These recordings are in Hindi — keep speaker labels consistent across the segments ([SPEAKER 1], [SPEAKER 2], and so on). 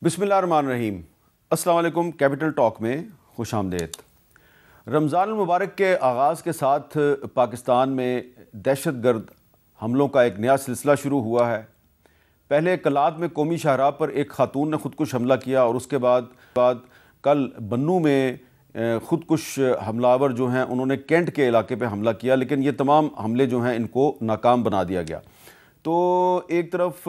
[SPEAKER 1] बिस्मिल्लाहिर्रहमानिर्रहीम। अस्सलाम वालेकुम। कैपिटल टॉक में खुशामदीद। रमज़ान मुबारक के आगाज़ के साथ पाकिस्तान में दहशतगर्द हमलों का एक नया सिलसिला शुरू हुआ है। पहले कलात में कौमी शाहराह पर एक खातून ने ख़ुदकुश हमला किया और उसके बाद कल बन्नू में ख़ुदकुश हमलावर जो हैं उन्होंने कैंट के इलाके पे हमला किया, लेकिन ये तमाम हमले जो हैं इनको नाकाम बना दिया गया। तो एक तरफ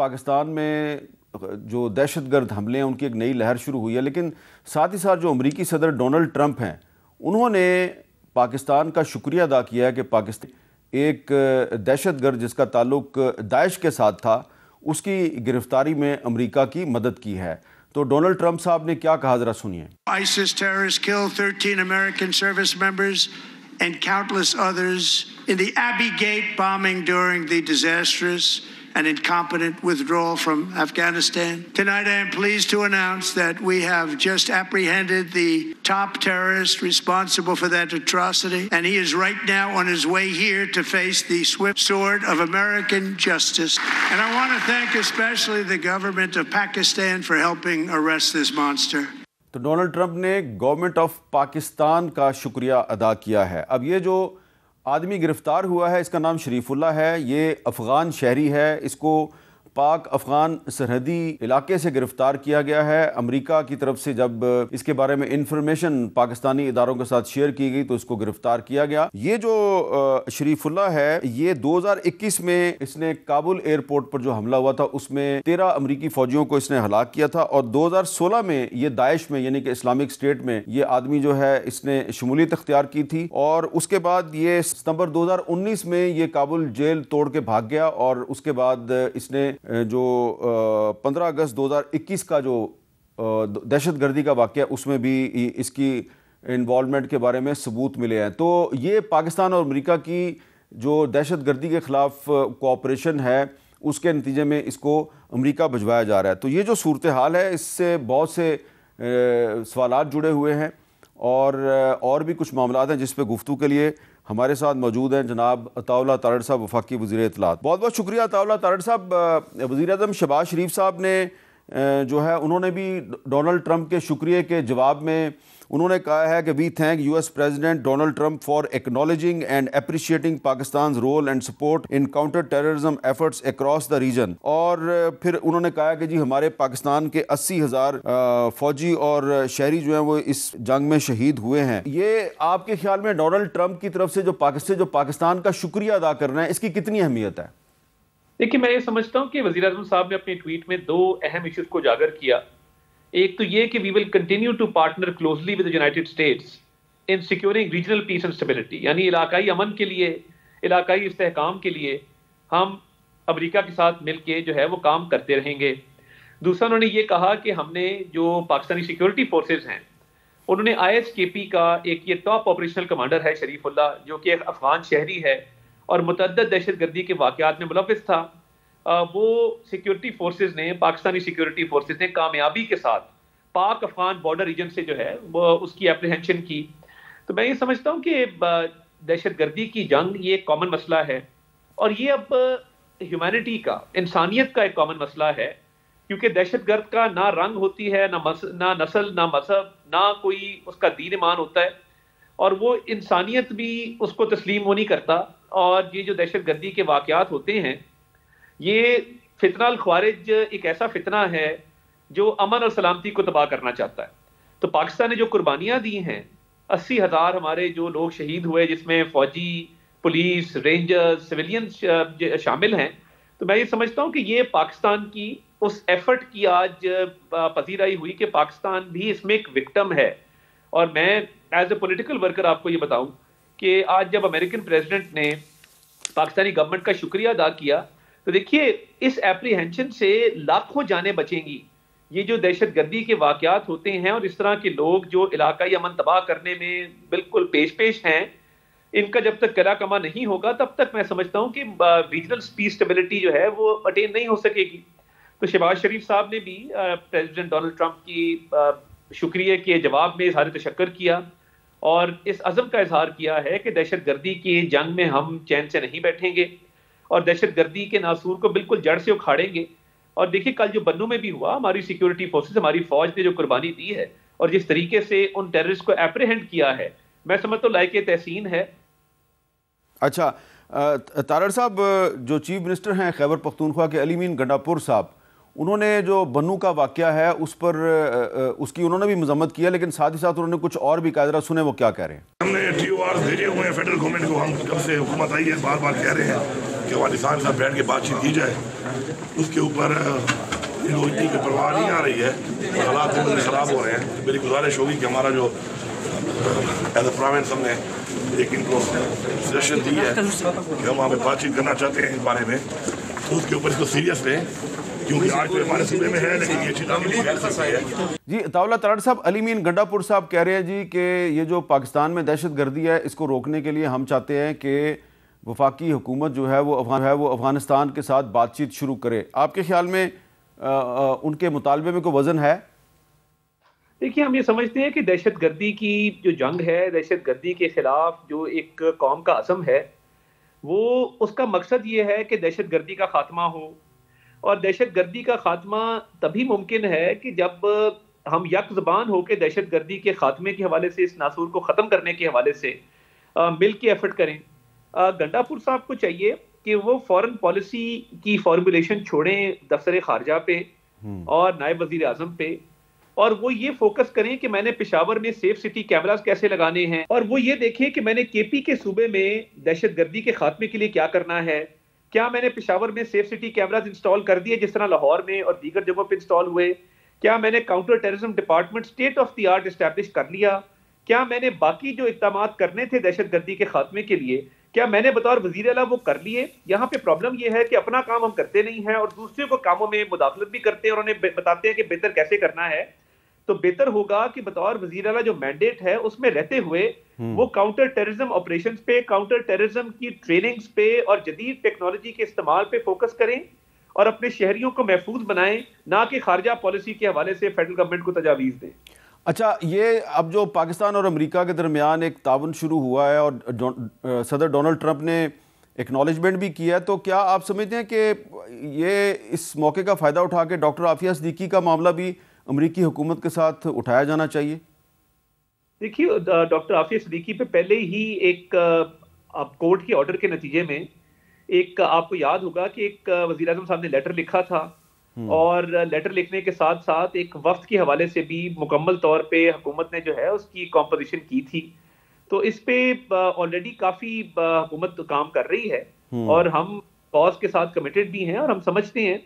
[SPEAKER 1] पाकिस्तान में जो दहशतगर्द हमले हैं उनकी एक नई लहर शुरू हुई है, लेकिन साथ ही साथ जो अमरीकी सदर डोनाल्ड ट्रंप हैं उन्होंने पाकिस्तान का शुक्रिया अदा किया है कि पाकिस्तान एक दहशतगर्द जिसका ताल्लुक दाइश के साथ था उसकी गिरफ्तारी में अमरीका की मदद की है। तो डोनाल्ड ट्रंप साहब ने क्या कहा, ज़रा सुनिए।
[SPEAKER 2] ISIS terrorists killed 13 American service members and countless others in the Abbey Gate bombing during the disastrous and incompetent withdrawal from Afghanistan. Tonight I am pleased to announce that we have just apprehended the top terrorist responsible for that atrocity, and he is right now on his way here to face the swift sword of American justice. And I want to thank especially the government of Pakistan for helping arrest this monster.
[SPEAKER 1] तो डोनाल्ड ट्रंप ने गवर्नमेंट ऑफ पाकिस्तान का शुक्रिया अदा किया है। अब ये जो आदमी गिरफ़्तार हुआ है इसका नाम शरीफुल्लाह है, ये अफ़गान शहरी है, इसको पाक अफ़गान सरहदी इलाके से गिरफ़्तार किया गया है। अमेरिका की तरफ से जब इसके बारे में इंफॉर्मेशन पाकिस्तानी इदारों के साथ शेयर की गई तो इसको गिरफ़्तार किया गया। ये जो शरीफुल्लाह है ये 2021 में इसने काबुल एयरपोर्ट पर जो हमला हुआ था उसमें 13 अमेरिकी फ़ौजियों को इसने हलाक किया था, और 2016 में ये दाइश में यानी कि इस्लामिक स्टेट में ये आदमी जो है इसने शमूलियत अख्तियार की थी, और उसके बाद ये सितंबर 2019 में ये काबुल जेल तोड़ के भाग गया, और उसके बाद इसने जो 15 अगस्त 2021 का जो दहशतगर्दी का वाक़या उसमें भी इसकी इन्वॉल्वमेंट के बारे में सबूत मिले हैं। तो ये पाकिस्तान और अमेरिका की जो दहशतगर्दी के ख़िलाफ़ कोऑपरेशन है उसके नतीजे में इसको अमेरिका भिजवाया जा रहा है। तो ये जो सूरत हाल है इससे बहुत से सवालात जुड़े हुए हैं, और भी कुछ मामलात हैं जिस पे गुफ्तगू के लिए हमारे साथ मौजूद हैं जनाब अताउल्लाह तारड़ साहब, वफाकी वज़ीर इत्तलात। बहुत बहुत शुक्रिया अताउल्लाह तारड़ साहब। वज़ीर आज़म शहबाज शरीफ साहब ने जो है उन्होंने भी डोनाल्ड ट्रंप के शुक्रिया के जवाब में उन्होंने कहा है कि we thank US president Donald Trump for acknowledging and appreciating Pakistan role and support in counter terrorism efforts across the region. और फिर उन्होंने कहा कि जी हमारे पाकिस्तान के 80,000 फौजी और शहरी जो हैं वो इस जंग में शहीद हुए हैं। ये आपके ख्याल में डोनाल्ड ट्रंप की तरफ से जो पाकिस्तान का शुक्रिया अदा करना है इसकी कितनी अहमियत है?
[SPEAKER 3] देखिए, मैं ये समझता हूँ कि वज़ीर आज़म साहब ने अपने ट्वीट में दो अहम इश्यूज को उजागर किया। एक तो ये कि we will continue to partner closely with the United States in securing regional peace and stability, यानी इलाकाई अमन के लिए, इलाकाई इस्तेहकाम के लिए हम अमेरिका के साथ मिलकर जो है वो काम करते रहेंगे। दूसरा, उन्होंने ये कहा कि हमने जो पाकिस्तानी सिक्योरिटी फोर्सेज हैं उन्होंने ISKP का एक ये टॉप ऑपरेशनल कमांडर है शरीफुल्लाह, जो कि एक अफगान शहरी है और मुतअद्दिद दहशतगर्दी के वाक़यात में मुलव्विस था। वो सिक्योरिटी फोर्सेज ने, पाकिस्तानी सिक्योरिटी फोर्सेज ने कामयाबी के साथ पाक अफगान बॉर्डर रीजन से जो है वो उसकी एप्रीहेंशन की। तो मैं ये समझता हूँ कि दहशतगर्दी की जंग ये एक कॉमन मसला है, और ये अब ह्यूमैनिटी का, इंसानियत का एक कॉमन मसला है, क्योंकि दहशतगर्द का ना रंग होती है, ना नस्ल, ना मजहब, ना कोई उसका दीन ईमान होता है, और वो इंसानियत भी उसको तस्लीम वो नहीं करता। और ये जो दहशतगर्दी के वाक़यात होते हैं ये फितना अल ख्वारिज एक ऐसा फितना है जो अमन और सलामती को तबाह करना चाहता है। तो पाकिस्तान ने जो कुर्बानियाँ दी हैं, 80,000 हमारे जो लोग शहीद हुए जिसमें फ़ौजी, पुलिस, रेंजर्स, सिविलियंस शामिल हैं, तो मैं ये समझता हूँ कि ये पाकिस्तान की उस एफर्ट की आज पजीराई हुई कि पाकिस्तान भी इसमें एक विक्टिम है। और मैं एज ए पॉलिटिकल वर्कर आपको ये बताऊं कि आज जब अमेरिकन प्रेसिडेंट ने पाकिस्तानी गवर्नमेंट का शुक्रिया अदा किया, तो देखिए इस एप्रीहेंशन से लाखों जानें बचेंगी। ये जो दहशतगर्दी के वाक़यात होते हैं और इस तरह के लोग जो इलाकाई अमन तबाह करने में बिल्कुल पेश हैं, इनका जब तक कला कमा नहीं होगा तब तक मैं समझता हूँ कि रीजनल पीस स्टेबिलिटी जो है वो अटेन नहीं हो सकेगी। तो शहबाज शरीफ साहब ने भी प्रेसिडेंट डोनाल्ड ट्रंप की शुक्रिया के जवाब में इज़हार तशक्कुर किया और इस अज़म का इजहार किया है कि दहशतगर्दी की जंग में हम चैन से नहीं बैठेंगे और दहशतगर्दी के नासूर को बिल्कुल जड़ से उखाड़ेंगे। और देखिए कल जो बन्नू में भी हुआ, हमारी सिक्योरिटी फोर्सेस, हमारी फौज ने जो कुर्बानी दी है और जिस तरीके से उन टेररिस्ट को एप्रीहेंड किया है, मैं समझता हूं लायक तहसीन है।
[SPEAKER 1] अच्छा, तारड़ साहब, जो चीफ मिनिस्टर हैं खैबर पख्तूनख्वा के अली मीन गंडापुर साहब, उन्होंने जो बन्नू का वाक़या है उस पर उसकी उन्होंने भी मजम्मत किया, लेकिन साथ ही साथ उन्होंने कुछ और भी कहा। जरा सुने वो क्या कह रहे हैं।
[SPEAKER 4] हमने TOR भेजे हुए हैं फेडरल गवर्नमेंट को, हम कब से हुकूमत आई है बार बार कह रहे हैं कि अफगानिस्तान के साथ बैठ के बातचीत की जाए। उसके ऊपर इनको इतनी की परवाह नहीं आ रही है और हालात दिन दिन ख़राब हो रहे हैं। तो मेरी गुजारिश होगी कि हमारा जो एज ए प्रोविंस हमने एक इनको सजेशन दी है कि हम वहाँ पर बातचीत करना चाहते हैं इस बारे में, तो उसके ऊपर इसको सीरियस लें, क्योंकि आज तो हमारे सूबे में है लेकिन ये चीज़ आगे फैल सकती है।
[SPEAKER 1] जी अताउल्लाह तारड़ साहब, अली मीन गंडापुर साहब कह रहे हैं जी कि ये जो पाकिस्तान में दहशत गर्दी है इसको रोकने के लिए हम चाहते हैं कि वफाकी हुकूमत जो है वो अफगानिस्तान के साथ बातचीत शुरू करे। आपके ख्याल में उनके मुतालबे में कोई वजन है?
[SPEAKER 3] देखिए, हम ये समझते हैं कि दहशत गर्दी की जो जंग है, दहशत गर्दी के खिलाफ जो एक कौम का अज़म है, वो उसका मकसद ये है कि दहशत गर्दी का खात्मा हो। और दहशत गर्दी का खात्मा तभी मुमकिन है कि जब हम यक ज़बान होकर दहशत गर्दी के खात्मे के हवाले से, इस नासूर को ख़त्म करने के हवाले से मिल के एफर्ट करें। गंडापुर साहब को चाहिए कि वो फॉरेन पॉलिसी की फॉर्मुलेशन छोड़ें दफ्तर खारजा पे और नायब वजीर आजम पे, और वो ये फोकस करें कि मैंने पेशावर में सेफ सिटी कैमरास कैसे लगाने हैं, और वो ये देखें कि मैंने KP के सूबे में दहशत गर्दी के खात्मे के लिए क्या करना है। क्या मैंने पेशावर में सेफ सिटी कैमरास इंस्टॉल कर दिए जिस तरह लाहौर में और दीगर जगहों पे इंस्टॉल हुए? क्या मैंने counter terrorism department state of the art establish कर लिया? क्या मैंने बाकी जो इक़दाम करने थे दहशत गर्दी के खात्मे के लिए, क्या मैंने बतौर वज़ीर आला वो कर लिए? यहाँ पे प्रॉब्लम ये है कि अपना काम हम करते नहीं हैं और दूसरे को कामों में मुदाखलत भी करते हैं और उन्हें बताते हैं कि बेहतर कैसे करना है। तो बेहतर होगा कि बतौर वज़ीर आला जो मैंडेट है उसमें रहते हुए वो काउंटर टेररिज्म ऑपरेशंस पे, काउंटर टेररिज्म की ट्रेनिंग्स पे और जदीद टेक्नोलॉजी के इस्तेमाल पे फोकस करें और अपने शहरियों को महफूज बनाएं, ना कि खारजा पॉलिसी के हवाले से फेडरल गवर्नमेंट को तजावीज़ दें।
[SPEAKER 1] अच्छा, ये अब जो पाकिस्तान और अमेरिका के दरमियान एक ताउन शुरू हुआ है और सदर डोनाल्ड ट्रंप ने एक्नॉलेजमेंट भी किया है, तो क्या आप समझते हैं कि ये इस मौके का फ़ायदा उठा के डॉक्टर आफिया सिद्दीकी का मामला भी अमेरिकी हुकूमत के साथ उठाया जाना चाहिए?
[SPEAKER 3] देखिए, डॉक्टर आफिया सिद्दीकी पे पहले ही एक कोर्ट के ऑर्डर के नतीजे में एक, आपको याद होगा कि एक वज़ीर आज़म साहब ने लेटर लिखा था और लेटर लिखने के साथ साथ एक वफ्द के हवाले से भी मुकम्मल तौर पे हुकूमत ने जो है उसकी कॉम्पोजिशन की थी। तो इस पे ऑलरेडी काफ़ी हुकूमत काम कर रही है और हम कॉज के साथ कमिटेड भी हैं और हम समझते हैं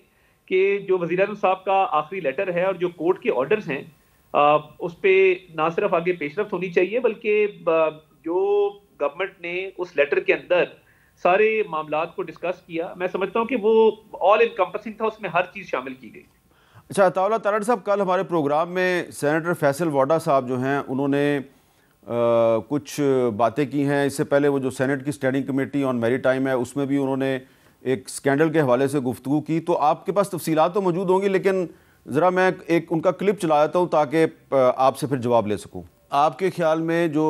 [SPEAKER 3] कि जो वज़ीर आज़म साहब का आखिरी लेटर है और जो कोर्ट के ऑर्डर्स हैं उस पे ना सिर्फ आगे पेशरफ्त होनी चाहिए, बल्कि जो गवर्नमेंट ने उस लेटर के अंदर सारे मामलात को डिस्कस किया, मैं समझता हूँ कि वो ऑल इनकम्पसिंग था, उसमें हर चीज़ शामिल की गई।
[SPEAKER 1] अच्छा अताउल्लाह तारड़ साहब, कल हमारे प्रोग्राम में सेनेटर फैसल वाडा साहब जो हैं उन्होंने कुछ बातें की हैं। इससे पहले वो जो सेनेट की स्टैंडिंग कमेटी ऑन मैरीटाइम है उसमें भी उन्होंने एक स्कैंडल के हवाले से गुफ्तगू की। तो आपके पास तफसीलात तो मौजूद होंगी, लेकिन ज़रा मैं एक उनका क्लिप चला देता हूँ ताकि आपसे फिर जवाब ले सकूँ। आपके ख्याल में जो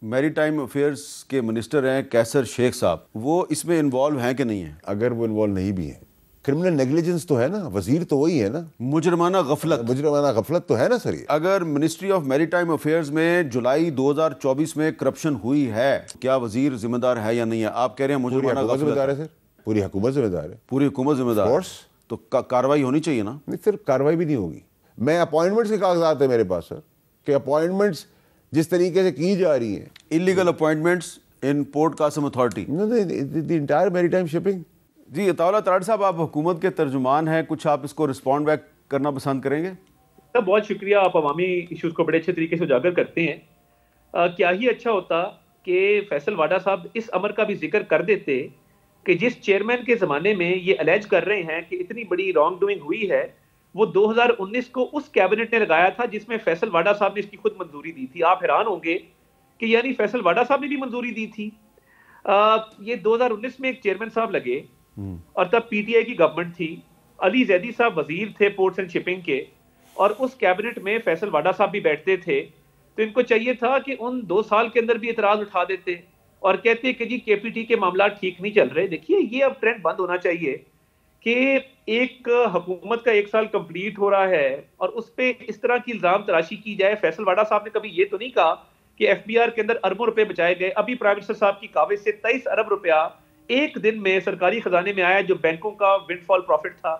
[SPEAKER 1] मैरीटाइम अफेयर्स के मिनिस्टर हैं कैसर शेख साहब, वो इसमें इन्वॉल्व हैं कि नहीं हैं?
[SPEAKER 5] अगर वो इन्वॉल्व नहीं भी हैं, क्रिमिनल नेग्लिजेंस तो है ना, वजीर तो वही है ना,
[SPEAKER 1] मुजरमाना
[SPEAKER 5] गफलत तो है ना सर। ये
[SPEAKER 1] अगर मिनिस्ट्री ऑफ मैरीटाइम अफेयर्स में जुलाई 2024 में करप्शन हुई है, क्या वजीर जिम्मेदार है या नहीं है? आप कह रहे हैं मुजरमाना
[SPEAKER 5] जिम्मेदार है सर, पूरी हुकूमत जिम्मेदार है।
[SPEAKER 1] पूरी हुकूमत जिम्मेदार, तो कार्रवाई होनी चाहिए ना?
[SPEAKER 5] नहीं, सिर्फ कार्रवाई भी नहीं होगी। मैं अपॉइंटमेंट्स के कागजात है मेरे पास सर, कि अपॉइंटमेंट्स जिस तरीके से की जा रही है,
[SPEAKER 1] illegal appointments in port Qasim authority,
[SPEAKER 5] the entire maritime shipping.
[SPEAKER 1] जी अताउल्लाह तारड़ साहब, आप हुकूमत के तर्जुमान हैं, कुछ आप इसको रिस्पॉन्ड बैक करना पसंद करेंगे?
[SPEAKER 3] सर बहुत शुक्रिया, आप अवामी इशूज़ को बड़े अच्छे तरीके से उजागर करते हैं। क्या ही अच्छा होता कि फैसल वाडा साहब इस अमर का भी जिक्र कर देते कि जिस चेयरमैन के ज़माने में ये अलेज कर रहे हैं कि इतनी बड़ी रॉन्ग डूइंग हुई है, वो 2019 को उस कैबिनेट ने लगाया था जिसमें फैसल वाडा साहब ने इसकी खुद मंजूरी दी थी। आप हैरान होंगे कि यानी फैसल वाडा साहब ने भी मंजूरी दी थी। ये 2019 में एक चेयरमैन साहब लगे और तब PTI की गवर्नमेंट थी, अली जैदी साहब वजीर थे पोर्ट्स एंड शिपिंग के, और उस कैबिनेट में फैसल वाडा साहब भी बैठते थे। तो इनको चाहिए था कि उन 2 साल के अंदर भी इतराज उठा देते और कहते कि जी KPT के मामला ठीक नहीं चल रहे। देखिए, ये अब ट्रेंड बंद होना चाहिए कि एक हुकूमत का 1 साल कंप्लीट हो रहा है और उस पे इस तरह की इल्जाम तराशी की जाए। फैसल वाडा साहब ने कभी ये तो नहीं कहा कि एफबीआर के अंदर अरबों रुपए बचाए गए। अभी प्राइम मिनिस्टर साहब की काविश से 23 अरब रुपया एक दिन में सरकारी खजाने में आया, जो बैंकों का विंडफॉल प्रॉफिट था।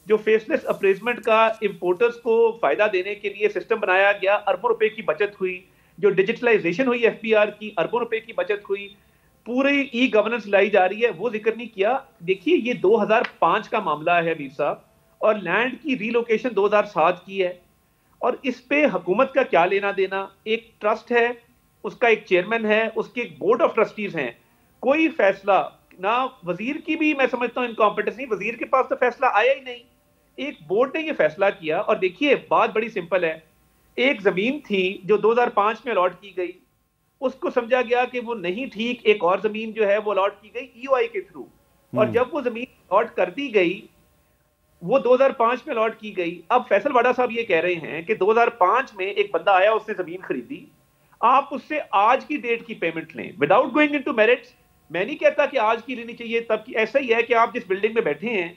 [SPEAKER 3] जो फेसलेस अप्रेजमेंट का इंपोर्टर्स को फायदा देने के लिए सिस्टम बनाया गया, अरबों रुपए की बचत हुई। जो डिजिटलाइजेशन हुई एफबीआर की, अरबों रुपए की बचत हुई। पूरी ई गवर्नेंस लाई जा रही है, वो जिक्र नहीं किया। देखिए ये 2005 का मामला है वीर साहब, और लैंड की रीलोकेशन 2007 की है, और इस पे हुकूमत का क्या लेना देना। एक ट्रस्ट है, उसका एक चेयरमैन है, उसके एक बोर्ड ऑफ ट्रस्टीज हैं। कोई फैसला ना, वजीर की भी मैं समझता हूं इनकॉम्पिटेंस नहीं, वजीर के पास तो फैसला आया ही नहीं, एक बोर्ड ने ये फैसला किया। और देखिए बात बड़ी सिंपल है, एक जमीन थी जो 2005 में अलॉट की गई, उसको समझा गया कि वो नहीं ठीक, एक और जमीन जो है वो अलॉट की गई ईओआई के थ्रू, और जब वो जमीन अलॉट कर दी गई, वो 2005 में अलॉट की गई। अब फैसल वाडा साहब ये कह रहे हैं कि 2005 में एक बंदा आया, उसने जमीन खरीदी, आप उससे आज की डेट की पेमेंट लें विदाउट गोइंग इनटू मेरिट्स। मैं नहीं कहता कि आज की लेनी चाहिए, तब की ऐसा ही है कि आप जिस बिल्डिंग में बैठे हैं,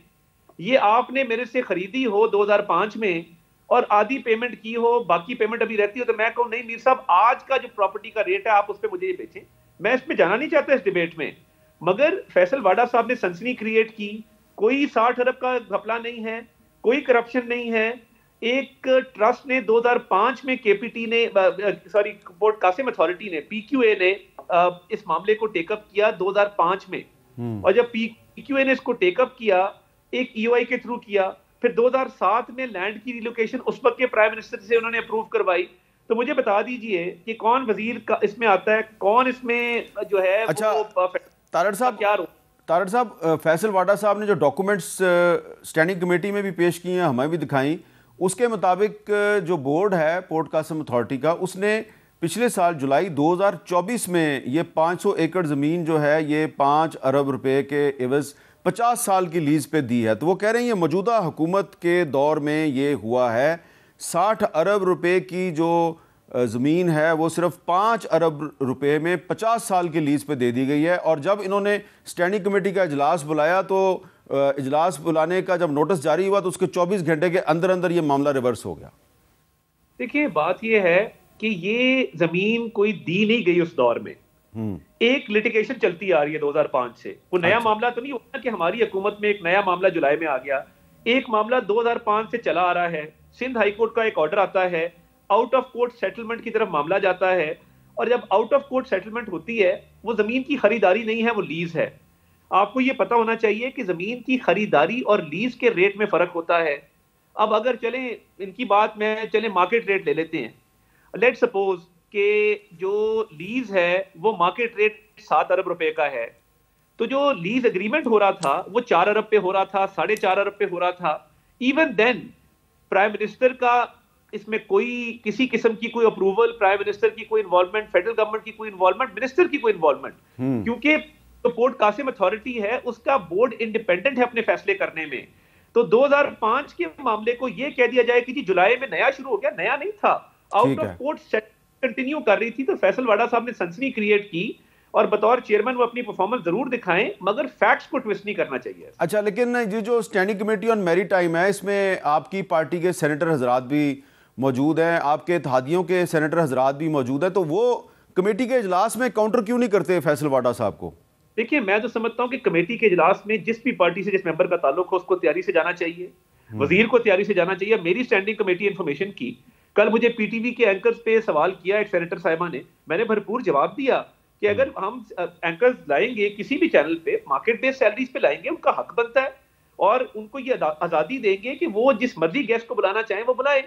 [SPEAKER 3] ये आपने मेरे से खरीदी हो 2005 में और आधी पेमेंट की हो, बाकी पेमेंट अभी रहती हो, तो मैं कहूं नहीं मीर साहब, आज का जो प्रॉपर्टी का रेट है आप उस पर मुझे ये बेचें। मैं इसमें जाना नहीं चाहता इस डिबेट में, मगर फैसल वाडा साहब ने सनसनी क्रिएट की। कोई 60 अरब का घपला नहीं है, कोई करप्शन नहीं है। एक ट्रस्ट ने 2005 में केपीटी ने सॉरी पोर्ट कासिम अथॉरिटी ने, पीक्यूए ने इस मामले को टेकअप किया 2005 में, और जब पीक्यूए ने इसको टेकअप किया, एक ईओआई के थ्रू किया, फिर 2007 में लैंड की रिलोकेशन उस वक्त के प्राइम मिनिस्टर से उन्होंने अप्रूव करवाई। तो मुझे बता दीजिए कि कौन वजीर का इसमें आता है, कौन इसमें जो है।
[SPEAKER 1] अच्छा तारड़ साहब,
[SPEAKER 3] क्या
[SPEAKER 1] तारड़ साहब, फैसल वाडा साहब ने जो डॉक्यूमेंट्स स्टैंडिंग कमेटी में भी पेश किए हैं, हमें भी दिखाई, उसके मुताबिक जो बोर्ड है पोर्ट कासिम अथॉरिटी का, उसने पिछले साल जुलाई 2024 में ये 500 एकड़ ज़मीन जो है ये 5 अरब रुपए के एवज 50 साल की लीज़ पे दी है। तो वो कह रहे हैं ये मौजूदा हुकूमत के दौर में ये हुआ है। 60 अरब रुपए की जो ज़मीन है वो सिर्फ 5 अरब रुपए में 50 साल की लीज़ पे दे दी गई है। और जब इन्होंने स्टैंडिंग कमेटी का इजलास बुलाया, तो इजलास बुलाने का जब नोटिस जारी हुआ तो उसके 24 घंटे के अंदर अंदर ये मामला रिवर्स हो गया।
[SPEAKER 3] देखिए बात ये है कि ये जमीन कोई दी नहीं गई उस दौर में, एक लिटिगेशन चलती आ रही है 2005 से। वो नया मामला तो नहीं होता कि हमारी हुकूमत में एक नया मामला जुलाई में आ गया। एक मामला 2005 से चला आ रहा है। सिंध हाई कोर्ट का एक ऑर्डर आता है, आउट ऑफ कोर्ट सेटलमेंट की तरफ मामला जाता है, और जब आउट ऑफ कोर्ट सेटलमेंट होती है, वो जमीन की खरीदारी नहीं है, वो लीज है। आपको ये पता होना चाहिए कि जमीन की खरीदारी और लीज के रेट में फर्क होता है। अब अगर चले इनकी बात में चले मार्केट रेट ले लेते हैं। लेट सपोज कि जो लीज है वो मार्केट रेट 7 अरब रुपए का है, तो जो लीज एग्रीमेंट हो रहा था वो 4 अरब पे हो रहा था, 4.5 अरब पे हो रहा था। इवन देन प्राइम मिनिस्टर का इसमें कोई किसी किस्म की कोई अप्रूवल, प्राइम मिनिस्टर की कोई इन्वॉल्वमेंट, फेडरल गवर्नमेंट की कोई इन्वॉल्वमेंट, मिनिस्टर की कोई इन्वॉल्वमेंट, क्योंकि तो पोर्ट कासिम अथॉरिटी है, उसका बोर्ड इंडिपेंडेंट है अपने फैसले करने में। तो 2005 के मामले को यह कह दिया जाए कि जी जुलाई में नया शुरू हो गया, नया नहीं था, आउट ऑफ कोर्ट कंटिन्यू कर रही थी। तो फैसल वाडा साहब ने सनसनी क्रिएट की, और बतौर चेयरमैन वो अपनी परफॉर्मेंस जरूर दिखाएं, मगर फैक्ट्स को ट्विस्ट नहीं करना चाहिए।
[SPEAKER 1] अच्छा, लेकिन ये जो स्टैंडिंग कमेटी ऑन मैरीटाइम है, इसमें आपकी पार्टी के सेनेटर हजरात भी मौजूद हैं, आपके इत्तेहादियों के सेनेटर हजरात भी मौजूद हैं, तो वो कमेटी के इजलास में काउंटर क्यों नहीं करते फैसल वाडा साहब को?
[SPEAKER 3] देखिए मैं तो समझता हूं कि कमेटी के इजलास में जिस भी पार्टी से जिस मेंबर का ताल्लुक हो उसको तैयारी से जाना चाहिए, वजीर को तैयारी से जाना चाहिए। मेरी स्टैंडिंग कमेटी इंफॉर्मेशन की, कल मुझे पीटीवी के एंकर्स पे सवाल किया एक सेनेटर साहिबा ने, मैंने भरपूर जवाब दिया कि अगर हम एंकर्स लाएंगे किसी भी चैनल पे, मार्केट बेस्ड सैलरीज पे लाएंगे, उनका हक बनता है, और उनको ये आजादी देंगे कि वो जिस मर्जी गेस्ट को बुलाना चाहें वो बुलाएं।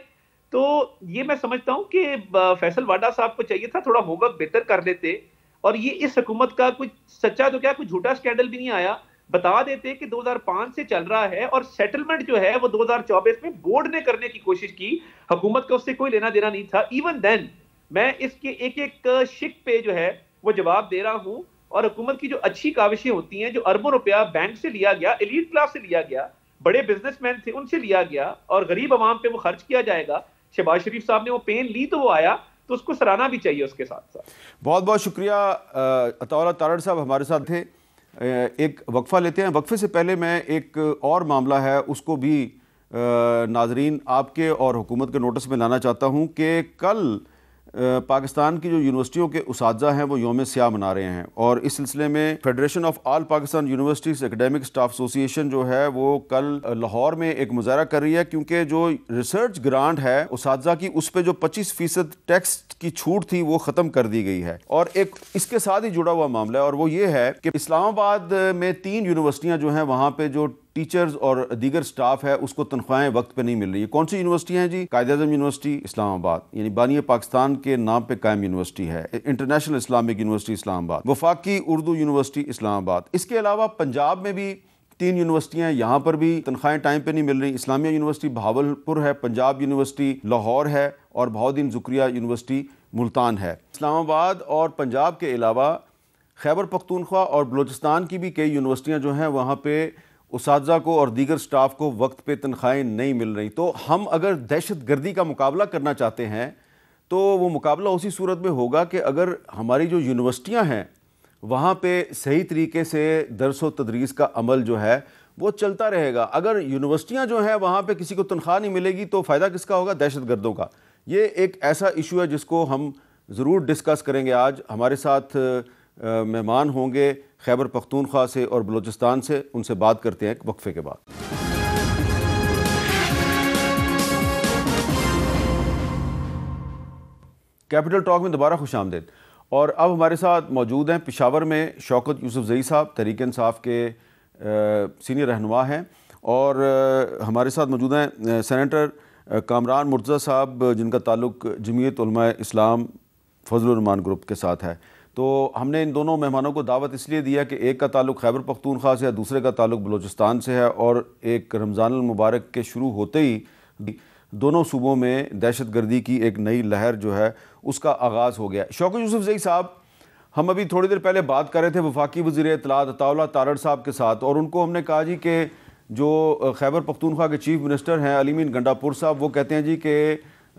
[SPEAKER 3] तो ये मैं समझता हूं कि फैसल वाडा साहब को चाहिए था थोड़ा होमवर्क बेहतर कर लेते, और ये इस हुकूमत का कुछ सच्चा तो क्या, कुछ झूठा स्कैंडल भी नहीं आया, बता देते कि 2005 से चल रहा है, और सेटलमेंट जो है वो 2024 में बोर्ड ने करने की कोशिश की, हुकूमत का उससे कोई लेना देना नहीं था। इवन देन मैं इसके एक एक शिक पे जो है वो जवाब दे रहा हूं, और हुकूमत की जो अच्छी काविशें होती हैं, जो अरबों रुपया बैंक से लिया गया, एलीट क्लास से लिया गया, बड़े बिजनेसमैन थे उनसे लिया गया, और गरीब आवाम पे वो खर्च किया जाएगा। शहबाज शरीफ साहब ने वो पेन ली तो वो आया, तो उसको सराहना भी चाहिए उसके साथ साथ।
[SPEAKER 1] बहुत बहुत शुक्रिया अताउल्लाह तारड़ साहब हमारे साथ थे। एक वक्फ़ा लेते हैं। वक्फ़े से पहले मैं एक और मामला है उसको भी नाजरीन आपके और हुकूमत के नोटिस में लाना चाहता हूँ कि कल पाकिस्तान की जो यूनिवर्सिटियों के उसातिज़ा हैं वो यौम स्याह मना रहे हैं, और इस सिलसिले में federation of all Pakistan universities academic staff association जो है वो कल लाहौर में एक मुज़ाहरा कर रही है, क्योंकि जो रिसर्च ग्रांट है उसातिज़ा की उस पर जो 25% टैक्स की छूट थी वो ख़त्म कर दी गई है। और एक इसके साथ ही जुड़ा हुआ मामला है, और वो ये है कि इस्लामाबाद में 3 यूनिवर्सिटियाँ जो हैं वहाँ पर जो टीचर्स और दीगर स्टाफ है उसको तनख्वाहें वक्त पे नहीं मिल रही है। कौन सी यूनिवर्सिटी हैं जी? कायद-ए-आज़म यूनिवर्सिटी इस्लामाबाद, यानी बानी पाकिस्तान के नाम पे कायम यूनिवर्सिटी है, इंटरनेशनल इस्लामिक यूनिवर्सिटी इस्लामाबाद, वफाकी उर्दू यूनिवर्सिटी इस्लामाबाद। इसके अलावा पंजाब में भी 3 यूनिवर्सिटियाँ, यहाँ पर भी तनख्वाहें टाइम पे नहीं मिल रही। इस्लामिया यूनिवर्सिटी बहावलपुर है, पंजाब यूनिवर्सिटी लाहौर है, और बहाउद्दीन ज़ुकरिया यूनिवर्सिटी मुल्तान है। इस्लामाबाद और पंजाब के अलावा खैबर पख्तूनख्वा और बलूचिस्तान की भी कई यूनिवर्सिटियाँ जो हैं वहाँ पर उसातिज़ा को और दीगर स्टाफ को वक्त पे तनख्वाहें नहीं मिल रही। तो हम अगर दहशत गर्दी का मुकाबला करना चाहते हैं तो वो मुकाबला उसी सूरत में होगा कि अगर हमारी जो यूनिवर्सिटियां हैं वहाँ पे सही तरीके से दर्स व तदरीस का अमल जो है वो चलता रहेगा। अगर यूनिवर्सिटियां जो हैं वहाँ पे किसी को तनख्वाह नहीं मिलेगी तो फ़ायदा किसका होगा? दहशत गर्दों का। ये एक ऐसा इशू है जिसको हम ज़रूर डिस्कस करेंगे आज। हमारे साथ मेहमान होंगे खैबर पख्तूनख्वा से और बलूचिस्तान से, उनसे बात करते हैं एक वक्फे के बाद। कैपिटल टॉक में दोबारा खुश आमदीद। और अब हमारे साथ मौजूद हैं पेशावर में शौकत यूसुफजई साहब, तहरीक इंसाफ के सीनियर रहनुमा हैं, और हमारे साथ मौजूद हैं सेनेटर कामरान मुर्तज़ा साहब जिनका ताल्लुक़ जमीयत उलमा इस्लाम फजलुर रहमान ग्रुप के साथ है। तो हमने इन दोनों मेहमानों को दावत इसलिए दिया कि एक का ताल्लुक़ खैबर पख्तूनख्वा से है, दूसरे का ताल्लुक़ बलूचिस्तान से है, और एक रमज़ान अल मुबारक के शुरू होते ही दोनों सूबों में दहशत गर्दी की एक नई लहर जो है उसका आगाज़ हो गया। शौकत यूसुफजई साहब, हम अभी थोड़ी देर पहले बात कर रहे थे वफाकी वज़ीर इत्तलात अताउल्लाह तारड़ साहब के साथ, और उनको हमने कहा जी कि जो खैबर पख्तूनख्वा के चीफ मिनिस्टर हैं अली मीन गंडापुर साहब, वो कहते हैं जी कि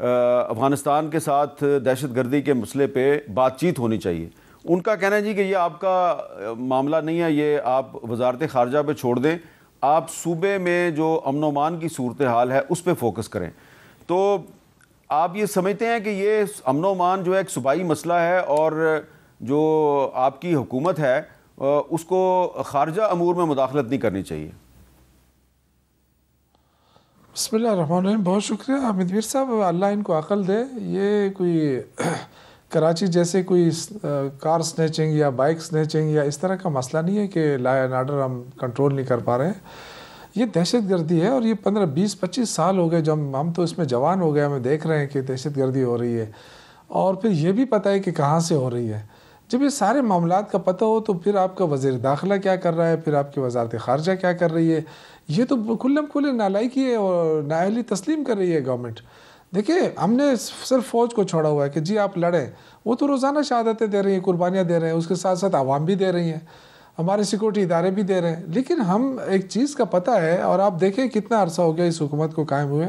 [SPEAKER 1] अफ़गानिस्तान के साथ दहशत गर्दी के मसले पर बातचीत होनी चाहिए। उनका कहना है जी कि ये आपका मामला नहीं है, ये आप वजारत ख़ारजा पे छोड़ दें, आप सूबे में जो अमन व अमान की सूरत हाल है उस पर फोकस करें। तो आप ये समझते हैं कि ये अमन व अमान जो है एक सूबाई मसला है, और जो आपकी हुकूमत है उसको ख़ारजा अमूर में मुदाखलत नहीं करनी चाहिए?
[SPEAKER 6] बिस्मिल्लाहिर्रहमानिर्रहीम। बहुत शुक्रिया हामिद साहब, अल्लाह इनको अक़ल दे। ये कोई कराची जैसे कोई कार स्नैचिंग या बाइक स्नैचिंग या इस तरह का मसला नहीं है कि लॉ एंड ऑर्डर हम कंट्रोल नहीं कर पा रहे हैं। ये दहशत गर्दी है, और ये 15, 20, 25 साल हो गए, जब हम तो इसमें जवान हो गए, हमें देख रहे हैं कि दहशत गर्दी हो रही है, और फिर ये भी पता है कि कहाँ से हो रही है। जब ये सारे मामलात का पता हो तो फिर आपका वज़ीर दाखिला क्या कर रहा है, फिर आपकी वजारत ख़ारजा क्या कर रही है, ये तो खुल्लम खुल्ले नालायकी है और नाअहली तस्लीम कर रही है गवर्नमेंट। देखिए, हमने सिर्फ फ़ौज को छोड़ा हुआ है कि जी आप लड़ें, वो तो रोज़ाना शहादतें दे रही हैं, कुर्बानियाँ दे रहे हैं, उसके साथ साथ आवाम भी दे रही हैं, हमारे सिक्योरिटी इदारे भी दे रहे हैं। लेकिन हम एक चीज़ का पता है, और आप देखें कितना अरसा हो गया इस हुकूमत को कायम हुए,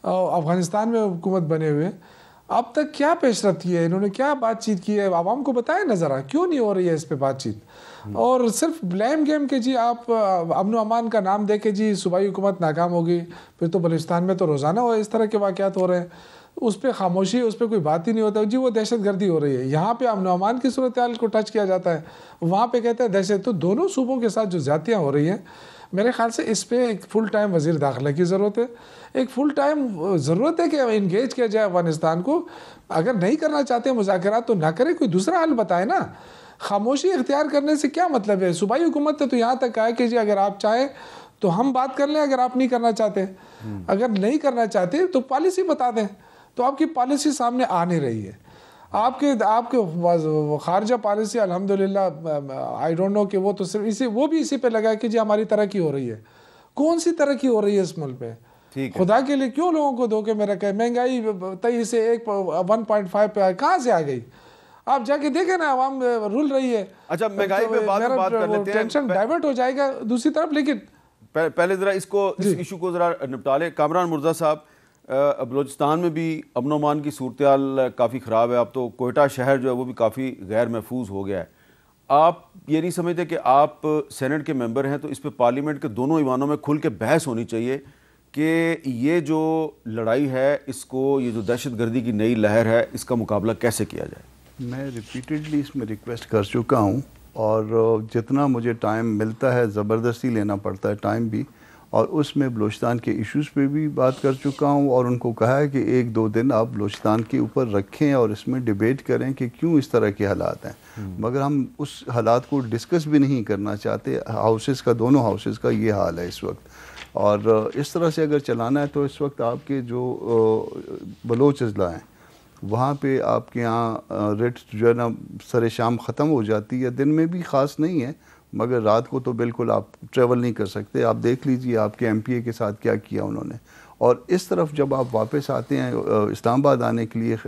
[SPEAKER 6] अफ़गानिस्तान में हुकूमत बने हुए, अब तक क्या पेशरफ की है, इन्होंने क्या बातचीत की है, आवाम को बताएं ना ज़रा, क्यों नहीं हो रही है इस पर बातचीत। और सिर्फ ब्लेम गेम के जी आप अमन व अमान का नाम दे के जी सूबाई हुकूमत नाकाम होगी, फिर तो बलूचिस्तान में तो रोज़ाना हो इस तरह के वाक़यात हो रहे हैं, उस पर खामोशी, उस पर कोई बात ही नहीं होता जी वो दहशत गर्दी हो रही है। यहाँ पे अमन व अमान की सूरत हाल को टच किया जाता है, वहाँ पे कहते हैं दहशत। तो दोनों सूबों के साथ जो ज़्यादतियाँ हो रही हैं, मेरे ख्याल से इस पर एक फुल टाइम वज़ीर दाखिला की ज़रूरत है, एक फुल टाइम ज़रूरत है कि इंगेज किया जाए अफ़गानिस्तान को। अगर नहीं करना चाहते मुज़ाकरात तो ना करें, कोई दूसरा हल बताए ना। खामोशी इख्तियार करने से क्या मतलब है? सूबाई हुकूमत ने तो यहाँ तक कहा है कि जी अगर आप चाहें तो हम बात कर लें, अगर आप नहीं करना चाहते, अगर नहीं करना चाहते तो पॉलिसी बता दें। तो आपकी पॉलिसी सामने आ नहीं रही है। आपके खारजा पॉलिसी अल्हम्दुलिल्लाह आई डोंट नो कि वो तो सिर्फ वो भी इसी पे लगा है कि जी हमारी तरक्की हो रही है। कौन सी तरक्की हो रही है इस मुल्क पे? खुदा के लिए क्यों लोगों को धोखे में रखा है? महंगाई 23 से 1.5 पे कहाँ से आ गई? आप जाके देखें ना, आवाम रुल रही है।
[SPEAKER 1] अच्छा, महंगाई पे बात कर लेते हैं,
[SPEAKER 6] टेंशन डाइवर्ट हो जाएगा दूसरी तरफ। लेकिन
[SPEAKER 1] पहले जरा इस इशू को जरा निपटा लें। कामरान मुर्तज़ा साहब, बलूचिस्तान में भी अमन अमान की सूरत हाल काफ़ी ख़राब है। अब तो कोयटा शहर जो है वो भी काफ़ी गैर महफूज हो गया है। आप ये नहीं समझते कि आप सेनेट के मेंबर हैं तो इस पे पार्लियामेंट के दोनों ईवानों में खुल के बहस होनी चाहिए कि ये जो लड़ाई है, इसको, ये जो दहशतगर्दी की नई लहर है, इसका मुकाबला कैसे किया जाए?
[SPEAKER 7] मैं रिपीटेडली इसमें रिक्वेस्ट कर चुका हूँ और जितना मुझे टाइम मिलता है ज़बरदस्ती लेना पड़ता है टाइम भी, और उसमें बलूचिस्तान के इश्यूज़ पे भी बात कर चुका हूँ और उनको कहा है कि 1-2 दिन आप बलूचिस्तान के ऊपर रखें और इसमें डिबेट करें कि क्यों इस तरह के हालात हैं। मगर हम उस हालात को डिस्कस भी नहीं करना चाहते। हाउसेस का, दोनों हाउसेस का ये हाल है इस वक्त, और इस तरह से अगर चलाना है तो इस वक्त आपके जो बलोच अजला हैं वहाँ पे आपके यहाँ रेट जो है ना सरे शाम ख़त्म हो जाती है। दिन में भी ख़ास नहीं है, मगर रात को तो बिल्कुल आप ट्रैवल नहीं कर सकते। आप देख लीजिए आपके एमपीए के साथ क्या किया उन्होंने। और इस तरफ जब आप वापस आते हैं इस्लामाबाद आने के लिए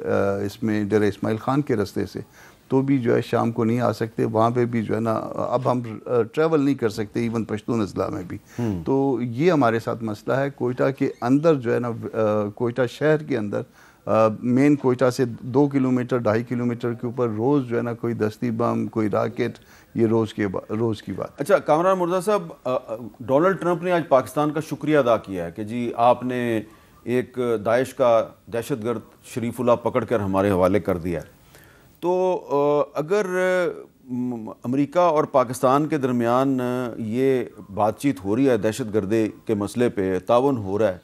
[SPEAKER 7] इसमें डेरा इस्माइल ख़ान के रास्ते से, तो भी जो है शाम को नहीं आ सकते। वहाँ पे भी जो है ना अब हम ट्रैवल नहीं कर सकते, इवन पश्तून अजला में भी। तो ये हमारे साथ मसला है। कोयटा के अंदर जो है ना, कोयटा शहर के अंदर मेन कोयटा से 2 किलोमीटर 2.5 किलोमीटर के ऊपर रोज़ जो है ना कोई दस्ती बम, कोई राकेट, ये रोज़ की बात।
[SPEAKER 1] अच्छा कामरान मुर्तज़ा साहब, डोनाल्ड ट्रंप ने आज पाकिस्तान का शुक्रिया अदा किया है कि जी आपने एक दाइश का दहशतगर्द शरीफुल्लाह पकड़ कर हमारे हवाले कर दिया। तो अगर अमेरिका और पाकिस्तान के दरमियान ये बातचीत हो रही है, दहशतगर्दी के मसले पे ताउन हो रहा है,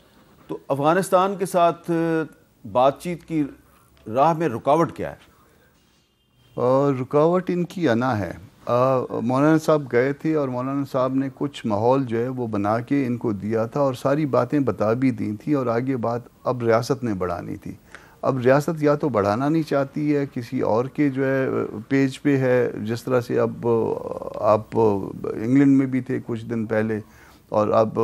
[SPEAKER 1] तो अफ़गानिस्तान के साथ बातचीत की राह में रुकावट क्या है?
[SPEAKER 7] रुकावट इनकी अना है। मौलाना साहब गए थे और मौलाना साहब ने कुछ माहौल जो है वो बना के इनको दिया था और सारी बातें बता भी दी थी, और आगे बात अब रियासत ने बढ़ानी थी। अब रियासत या तो बढ़ाना नहीं चाहती है, किसी और के जो है पेज पे है। जिस तरह से अब आप इंग्लैंड में भी थे कुछ दिन पहले, और अब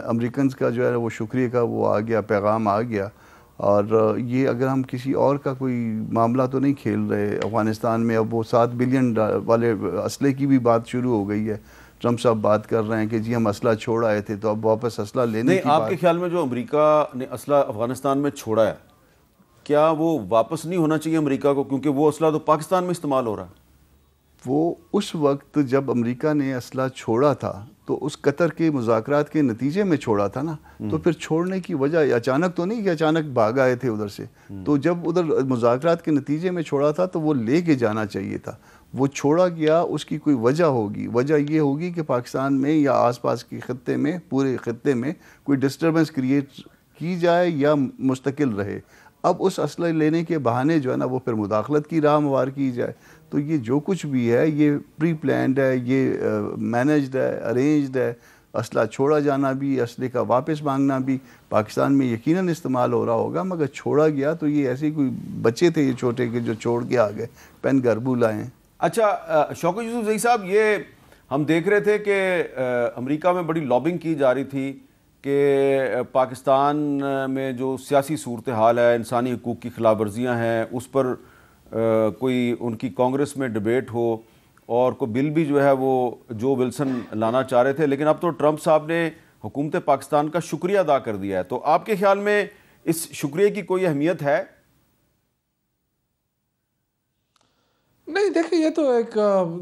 [SPEAKER 7] अमेरिकन का जो है वो शुक्रिया का वो आ गया, पैगाम आ गया। और ये अगर हम किसी और का कोई मामला तो नहीं खेल रहे अफ़गानिस्तान में। अब वो 7 बिलियन वाले असले की भी बात शुरू हो गई है। ट्रंप साहब बात कर रहे हैं कि जी हम असला छोड़ आए थे, तो अब वापस असला लेने की
[SPEAKER 1] आपके ख्याल में जो अमेरिका ने असला अफ़गानिस्तान में छोड़ा है, क्या वो वापस नहीं होना चाहिए अमेरिका को, क्योंकि वो असला तो पाकिस्तान में इस्तेमाल हो रहा है?
[SPEAKER 7] वो उस वक्त जब अमेरिका ने असला छोड़ा था तो उस कतर के मुज़ाकरात के नतीजे में छोड़ा था ना। तो फिर छोड़ने की वजह अचानक तो नहीं कि अचानक भाग आए थे उधर से। तो जब उधर मुज़ाकरात के नतीजे में छोड़ा था तो वो ले के जाना चाहिए था। वो छोड़ा गया, उसकी कोई वजह होगी। वजह ये होगी कि पाकिस्तान में या आसपास के ख़त्ते में, पूरे ख़त्ते में कोई डिस्टर्बेंस क्रिएट की जाए या मुस्तकिल रहे। अब उस असला लेने के बहाने जो है ना वो फिर मुदाखलत की राह हमवार की जाए। तो ये जो कुछ भी है ये प्री प्लान्ड है, ये मैनेज्ड है, अरेंज्ड है। असला छोड़ा जाना भी, असले का वापस मांगना भी पाकिस्तान में यकीनन इस्तेमाल हो रहा होगा, मगर छोड़ा गया तो ये ऐसे कोई बच्चे थे ये छोटे के जो छोड़ के आ गए, पेन गरबू लाए।
[SPEAKER 1] अच्छा शौकत यूसुफ साहब, ये हम देख रहे थे कि अमेरिका में बड़ी लॉबिंग की जा रही थी कि पाकिस्तान में जो सियासी सूरत हाल है, इंसानी हकूक़ की खिलाफ वर्जियाँ हैं, उस पर कोई उनकी कांग्रेस में डिबेट हो, और कोई बिल भी जो है वो जो विल्सन लाना चाह रहे थे। लेकिन अब तो ट्रंप साहब ने हुकूमत पाकिस्तान का शुक्रिया अदा कर दिया है। तो आपके ख्याल में इस शुक्रिया की कोई अहमियत है?
[SPEAKER 6] नहीं, देखिए ये तो एक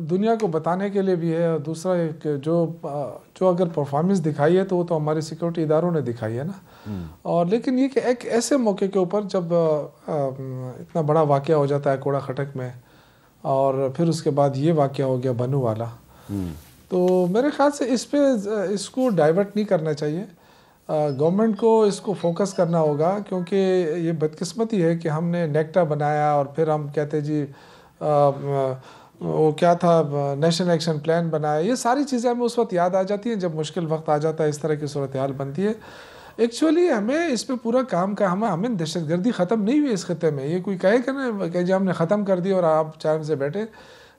[SPEAKER 6] दुनिया को बताने के लिए भी है, और दूसरा एक जो अगर परफॉर्मेंस दिखाई है तो वो तो हमारे सिक्योरिटी इदारों ने दिखाई है ना। और लेकिन ये कि एक ऐसे मौके के ऊपर जब इतना बड़ा वाक़या हो जाता है कोड़ा खटक में, और फिर उसके बाद ये वाक़या हो गया बनू वाला, तो मेरे ख्याल से इसको डाइवर्ट नहीं करना चाहिए। गवर्नमेंट को इसको फोकस करना होगा, क्योंकि ये बदकिस्मती है कि हमने नेक्टा बनाया और फिर हम कहते जी वो क्या था, नेशनल एक्शन प्लान बनाया। ये सारी चीज़ें हमें उस वक्त याद आ जाती हैं जब मुश्किल वक्त आ जाता है, इस तरह की सूरत हाल बनती है। एक्चुअली हमें इस पर पूरा काम का हमें दहशतगर्दी ख़त्म नहीं हुई इस खत्े में। ये कोई कहे कि ना कि जी हमने ख़त्म कर दी और आप चैन से बैठे,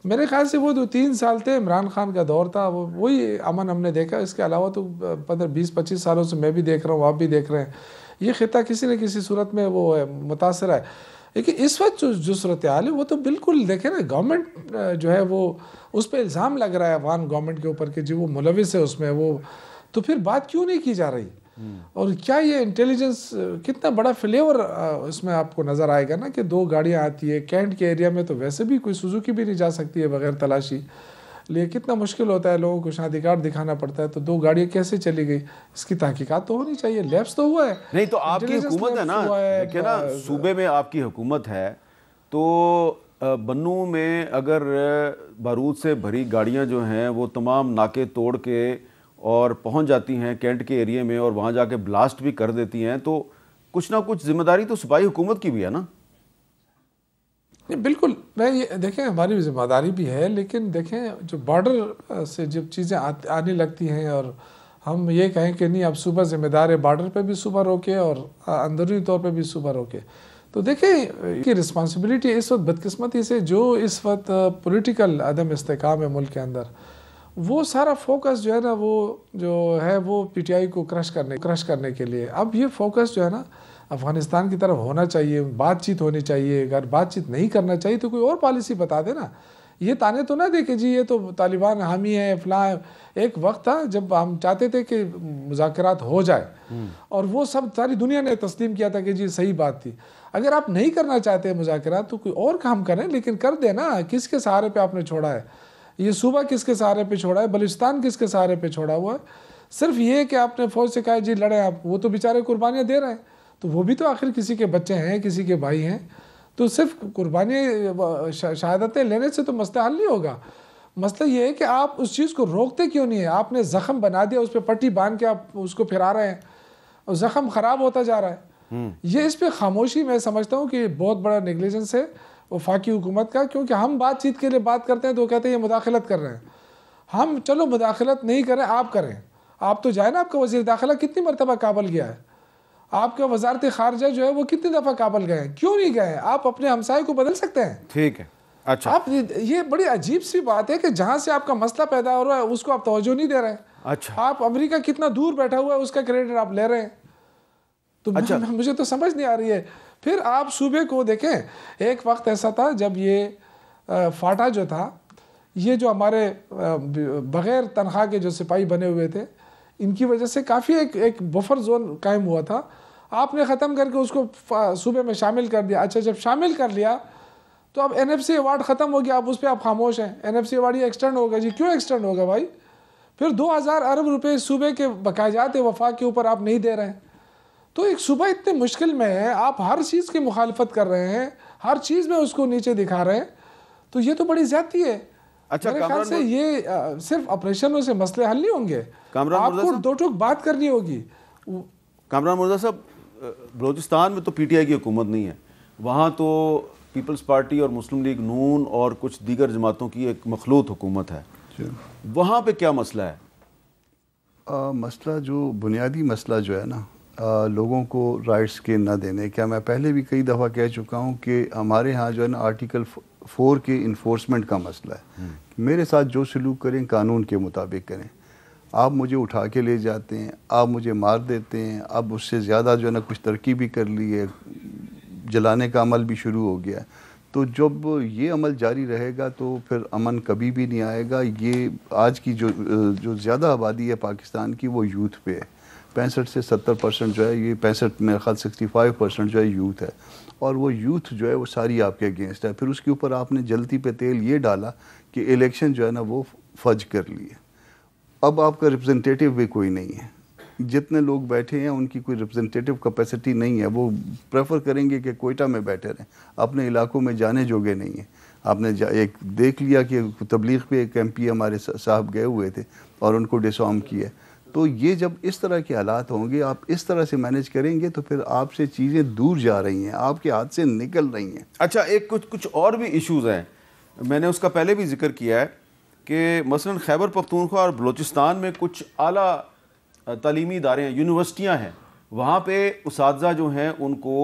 [SPEAKER 6] मेरे ख्याल से वो जो 3 साल थे इमरान खान का दौर था, वही अमन हमने देखा। इसके अलावा तो 15-20-25 सालों से मैं भी देख रहा हूँ, आप भी देख रहे हैं, ये खिता किसी न किसी सूरत में वो मुतासर है। लेकिन इस वक्त जो सूरत हाल है वो तो बिल्कुल देखें ना, गवर्नमेंट जो है वो उस पर इल्ज़ाम लग रहा है अफगान गवर्नमेंट के ऊपर कि जी वो मुलविस है उसमें, वो तो फिर बात क्यों नहीं की जा रही? और क्या ये इंटेलिजेंस कितना बड़ा फ्लेवर इसमें आपको नज़र आएगा ना कि 2 गाड़ियाँ आती है कैंट के एरिया में, तो वैसे भी कोई सुजुकी भी नहीं जा सकती है बगैर तलाशी, लिए कितना मुश्किल होता है, लोगों को शनाख्ती दिखाना पड़ता है, तो 2 गाड़ियाँ कैसे चली गई, इसकी तहकीकात तो होनी चाहिए। लैब्स तो हुआ है,
[SPEAKER 1] नहीं तो आपकी हुकूमत है ना, देखिए ना सूबे में आपकी हुकूमत है, तो बन्नू में अगर बारूद से भरी गाड़ियां जो हैं वो तमाम नाके तोड़ के और पहुंच जाती हैं कैंट के एरिया में और वहां जाके ब्लास्ट भी कर देती हैं, तो कुछ ना कुछ जिम्मेदारी तो सूबाई हुकूमत की भी है ना।
[SPEAKER 6] बिल्कुल, मैं ये देखें हमारी जिम्मेदारी भी है, लेकिन देखें जो बॉर्डर से जब चीज़ें आने लगती हैं और हम ये कहें कि नहीं अब सूबा जिम्मेदार है, बॉर्डर पे भी सूबा रोके और अंदरूनी तौर पे भी सूबा रोके, तो देखें कि रिस्पॉन्सिबिलिटी इस वक्त बदकिस्मती से जो इस वक्त पॉलिटिकल अदम इस्तेकाम है मुल्क के अंदर, वो सारा फोकस जो है ना वो पीटीआई को क्रश करने के लिए, अब ये फोकस जो है ना अफ़गानिस्तान की तरफ होना चाहिए, बातचीत होनी चाहिए। अगर बातचीत नहीं करना चाहिए तो कोई और पॉलिसी बता देना, ये ताने तो ना दे कि जी ये तो तालिबान हामी है फलां है। एक वक्त था जब हम चाहते थे कि मुज़ाकरात हो जाए और वो सब सारी दुनिया ने तस्लीम किया था कि जी सही बात थी। अगर आप नहीं करना चाहते मुज़ाकरात तो कोई और काम करें, लेकिन कर देना। किसके सहारे पे आपने छोड़ा है ये सूबा, किसके सहारे पे छोड़ा है बलूचिस्तान, किसके सहारे पे छोड़ा हुआ है? सिर्फ ये कि आपने फ़ौज से कहा जी लड़े आप, वो तो बेचारे कुर्बानियाँ दे रहे हैं, तो वो भी तो आखिर किसी के बच्चे हैं, किसी के भाई हैं, तो सिर्फ कुर्बानी शहादतें लेने से तो मसला हल नहीं होगा। मसला ये है कि आप उस चीज़ को रोकते क्यों नहीं है? आपने ज़ख़म बना दिया, उस पर पट्टी बांध के आप उसको फिरा रहे हैं और ज़ख़म ख़राब होता जा रहा है। ये इस पर खामोशी मैं समझता हूँ कि बहुत बड़ा नेगलिजेंस है वफाकी हुकूमत का, क्योंकि हम बातचीत के लिए बात करते हैं तो कहते हैं ये मुदाखलत कर रहे हैं। हम चलो मुदाखलत नहीं करें, आप करें, आप तो जाए ना। आपका वज़ीर दाखिला कितनी मरतबा काबुल गया है, आपका वजारत खारजा जो है वो कितनी दफ़ा काबुल गए हैं, क्यों नहीं गए? आप अपने हमसाये को बदल सकते हैं।
[SPEAKER 1] ठीक है, अच्छा।
[SPEAKER 6] आप ये बड़ी अजीब सी बात है कि जहाँ से आपका मसला पैदा हो रहा है उसको आप तवज्जो नहीं दे रहे हैं।
[SPEAKER 1] अच्छा,
[SPEAKER 6] आप अमेरिका कितना दूर बैठा हुआ है उसका क्रेडिट आप ले रहे हैं, तो अच्छा। मुझे तो समझ नहीं आ रही है। फिर आप सूबे को देखें, एक वक्त ऐसा था जब ये फाटा जो था, ये जो हमारे बग़ैर तनख्वाह के जो सिपाही बने हुए थे, इनकी वजह से काफ़ी एक बफर जोन कायम हुआ था। आपने ख़त्म करके उसको सूबे में शामिल कर दिया। अच्छा, जब शामिल कर लिया तो अब NFC अवार्ड ख़त्म हो गया, अब उस पर आप खामोश हैं। NFC अवार्ड ये एक्सटेंड होगा जी, क्यों एक्सटेंड होगा भाई? फिर 2000 अरब रुपए सूबे के बकायात वफाक के ऊपर आप नहीं दे रहे हैं, तो एक सूबा इतने मुश्किल में है, आप हर चीज़ की मुखालफत कर रहे हैं, हर चीज़ में उसको नीचे दिखा रहे हैं, तो ये तो बड़ी ज़्यादती है। अच्छा, मेरे ख्याल से ये सिर्फ ऑपरेशनों से मसले हल नहीं होंगे, आपको दो टूक बात करनी होगी।
[SPEAKER 1] कामरान मुर्जा साहब, बलूचिस्तान में तो PTI की हुकूमत नहीं है, वहाँ तो पीपल्स पार्टी और मुस्लिम लीग नून और कुछ दीगर जमातों की एक मखलूत हुकूमत है, वहाँ पे क्या मसला है?
[SPEAKER 7] मसला जो बुनियादी मसला जो है ना, लोगों को राइट्स के न देने, क्या मैं पहले भी कई दफ़ा कह चुका हूँ कि हमारे यहाँ जो है ना आर्टिकल 4 के इन्फोर्समेंट का मसला है। मेरे साथ जो सलूक करें कानून के मुताबिक करें। आप मुझे उठा के ले जाते हैं, आप मुझे मार देते हैं, अब उससे ज़्यादा जो है ना कुछ तरक्की भी कर ली है, जलाने का अमल भी शुरू हो गया है। तो जब ये अमल जारी रहेगा तो फिर अमन कभी भी नहीं आएगा। ये आज की जो ज़्यादा आबादी है पाकिस्तान की वो यूथ पे है, 65 से 70% जो है, ये 65 मेरे ख्याल 65% जो है यूथ है, और वो यूथ जो है वो सारी आपके अगेंस्ट है। फिर उसके ऊपर आपने जलती पे तेल ये डाला कि इलेक्शन जो है ना वो फज कर लिए। अब आपका रिप्रेजेंटेटिव भी कोई नहीं है, जितने लोग बैठे हैं उनकी कोई रिप्रेजेंटेटिव कैपेसिटी नहीं है। वो प्रेफर करेंगे कि कोयटा में बैठे रहें, अपने इलाकों में जाने जोगे नहीं है। आपने एक देख लिया कि तबलीग पे एक MP हमारे साहब गए हुए थे और उनको डिसआर्म किया। तो ये जब इस तरह के हालात होंगे, आप इस तरह से मैनेज करेंगे तो फिर आपसे चीज़ें दूर जा रही हैं, आपके हाथ से निकल रही हैं।
[SPEAKER 1] अच्छा, एक कुछ और भी इश्यूज़ हैं, मैंने उसका पहले भी जिक्र किया है कि मसलन खैबर पख्तूनख्वा और बलूचिस्तान में कुछ आला तालीमी इदारे हैं, यूनिवर्सिटियाँ हैं, वहाँ पे उसातिज़ा जो हैं उनको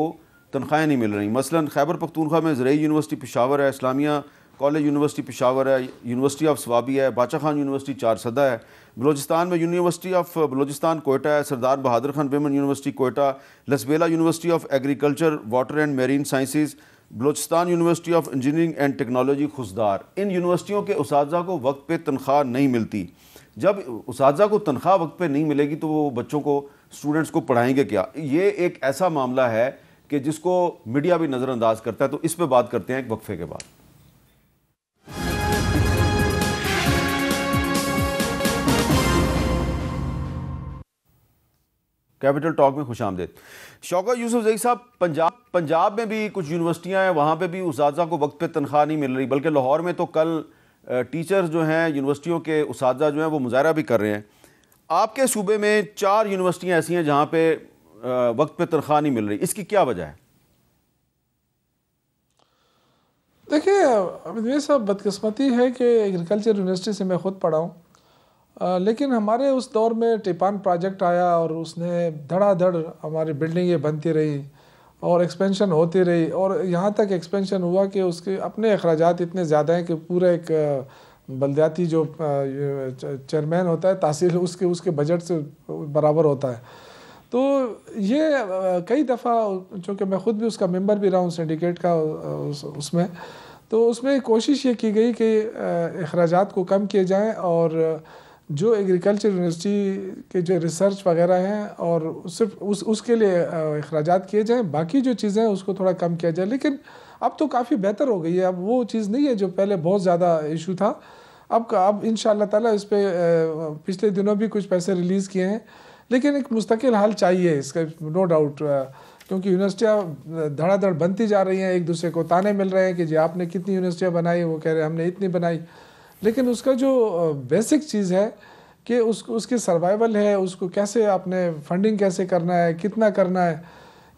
[SPEAKER 1] तनख्वाहें नहीं मिल रही। मसलन खैबर पख्तूनख्वा में ज़रई यूनिवर्सिटी पेशावर है, इस्लामिया कॉलेज यूनिवर्सिटी पेशावर है, यूनिवर्सिटी ऑफ स्वाबी है, बादशाह खान यूनिवर्सिटी चारसदा है। बलूचिस्तान में यूनिवर्सिटी ऑफ बलूचिस्तान कोयटा है, Sardar Bahadur Khan women university Quetta, Lasbela university of agriculture water and marine sciences, Balochistan university of engineering and technology Khuzdar. इन यूनिवर्सिटियों के उसातिज़ा को वक्त पे तनख्वाह नहीं मिलती। जब उसातिज़ा को तनख्वाह वक्त पे नहीं मिलेगी तो वो बच्चों को, स्टूडेंट्स को पढ़ाएंगे क्या? ये एक ऐसा मामला है कि जिसको मीडिया भी नज़रअंदाज करता है। तो इस पे बात करते हैं एक वक्फे के बाद। कैपिटल टॉक में खुशामदीद। शौकत यूसुफजई साहब, पंजाब में भी कुछ यूनिवर्सिटियां हैं, वहाँ पे भी उसातिज़ा को वक्त पे तनख्वाह नहीं मिल रही, बल्कि लाहौर में तो कल टीचर्स जो हैं, यूनिवर्सिटियों के उसातिज़ा जो हैं वो मुजाहरा भी कर रहे हैं। आपके सूबे में 4 यूनिवर्सिटियाँ ऐसी हैं जहाँ पे वक्त पे तनख्वाह नहीं मिल रही, इसकी क्या वजह है?
[SPEAKER 6] देखिए ये सब बदकिस्मती है कि एग्रीकल्चर यूनिवर्सिटी से मैं ख़ुद पढ़ा हूँ, लेकिन हमारे उस दौर में टिपान प्रोजेक्ट आया और उसने धड़ाधड़ हमारी बिल्डिंगें बनती रही और एक्सपेंशन होती रही, और यहाँ तक एक्सपेंशन हुआ कि उसके अपने अखराजात इतने ज़्यादा हैं कि पूरा एक बल्दियाती जो चेयरमैन होता है तहसील, उसके बजट से बराबर होता है। तो ये कई दफ़ा, चूँकि मैं ख़ुद भी उसका मेंबर भी रहा हूँ सिंडिकेट का, उसमें तो उसमें कोशिश ये की गई कि अखराजात को कम किए जाएँ और जो एग्रीकल्चर यूनिवर्सिटी के जो रिसर्च वगैरह हैं और सिर्फ उसके लिए अखराजात किए जाएँ, बाकी जो चीज़ें हैं उसको थोड़ा कम किया जाए। लेकिन अब तो काफ़ी बेहतर हो गई है, अब वो चीज़ नहीं है जो पहले बहुत ज़्यादा इशू था। अब इंशाअल्लाह ताला इस पर पिछले दिनों भी कुछ पैसे रिलीज़ किए हैं, लेकिन एक मुस्तकिल हल चाहिए इसका, नो डाउट, क्योंकि यूनिवर्सिटियाँ धड़ाधड़ बनती जा रही हैं, एक दूसरे को ताने मिल रहे हैं कि जी आपने कितनी यूनिवर्सिटियाँ बनाई, वो कह रहे हैं हमने इतनी बनाई। लेकिन उसका जो बेसिक चीज़ है कि उसकी सर्वाइवल है, उसको कैसे आपने फंडिंग कैसे करना है, कितना करना है,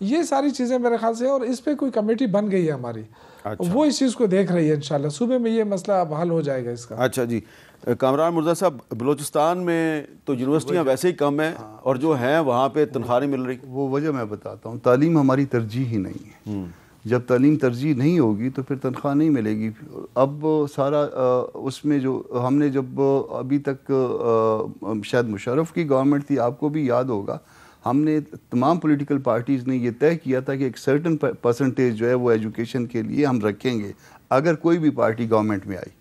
[SPEAKER 6] ये सारी चीज़ें मेरे ख्याल से, और इस पर कोई कमेटी बन गई है हमारी। अच्छा। वो इस चीज़ को देख रही है, इंशाल्लाह सुबह में ये मसला अब हल हो जाएगा इसका।
[SPEAKER 1] अच्छा जी, कामरान मुर्जा साहब, बलूचिस्तान में तो यूनिवर्सिटियाँ वैसे ही कम हैं, और जो हैं वहाँ पे तनख्वाह नहीं मिल रही।
[SPEAKER 7] वो वजह मैं बताता हूँ, तालीम हमारी तरजीह ही नहीं है। जब तालीम तरजीह नहीं होगी तो फिर तनख्वाह नहीं मिलेगी। अब सारा उसमें जो हमने जब अभी तक शायद मुशर्रफ की गवर्नमेंट थी, आपको भी याद होगा, हमने तमाम पॉलिटिकल पार्टीज़ ने ये तय किया था कि एक सर्टन परसेंटेज जो है वो एजुकेशन के लिए हम रखेंगे अगर कोई भी पार्टी गवर्नमेंट में आई।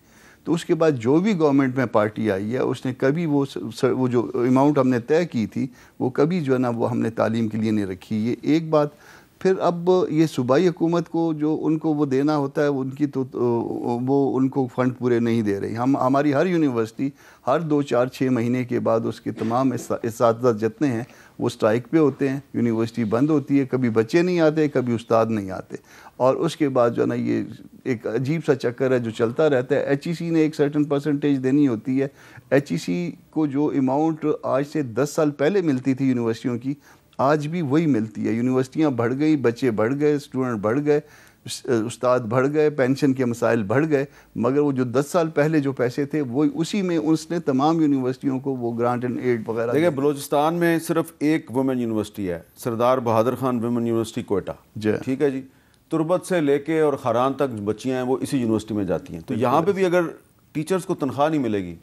[SPEAKER 7] तो उसके बाद जो भी गवर्नमेंट में पार्टी आई है उसने कभी वो जो अमाउंट हमने तय की थी वो कभी जो है ना वो हमने तालीम के लिए नहीं रखी। ये एक बात। फिर अब ये सूबाई हुकूमत को जो उनको वो देना होता है उनकी तो वो उनको फ़ंड पूरे नहीं दे रही। हमारी हर यूनिवर्सिटी हर 2-4-6 महीने के बाद उसके तमाम इस्ताद जितने हैं वो स्ट्राइक पे होते हैं, यूनिवर्सिटी बंद होती है, कभी बच्चे नहीं आते, कभी उस्ताद नहीं आते, और उसके बाद जो है ना ये एक अजीब सा चक्कर है जो चलता रहता है। HEC ने एक सर्टन परसेंटेज देनी होती है। HEC को जो अमाउंट आज से 10 साल पहले मिलती थी यूनिवर्सिटियों की, आज भी वही मिलती है। यूनिवर्सिटियाँ बढ़ गई, बच्चे बढ़ गए, स्टूडेंट बढ़ गए, उस्ताद बढ़ गए, पेंशन के मसाइल बढ़ गए, मगर वो जो 10 साल पहले जो पैसे थे वो उसी में उसने तमाम यूनिवर्सिटियों को वो ग्रांट एंड एड वगैरह।
[SPEAKER 1] देखिए बलूचिस्तान में सिर्फ एक वुमेन यूनिवर्सिटी है, सरदार बहादुर खान वुमेन यूनिवर्सिटी कोयटा, ठीक है जी। तुरबत से लेके और खरान तक बच्चियाँ हैं वो इसी यूनिवर्सिटी में जाती हैं। तो यहाँ पे भी अगर टीचर्स को तनख्वाह नहीं मिलेगी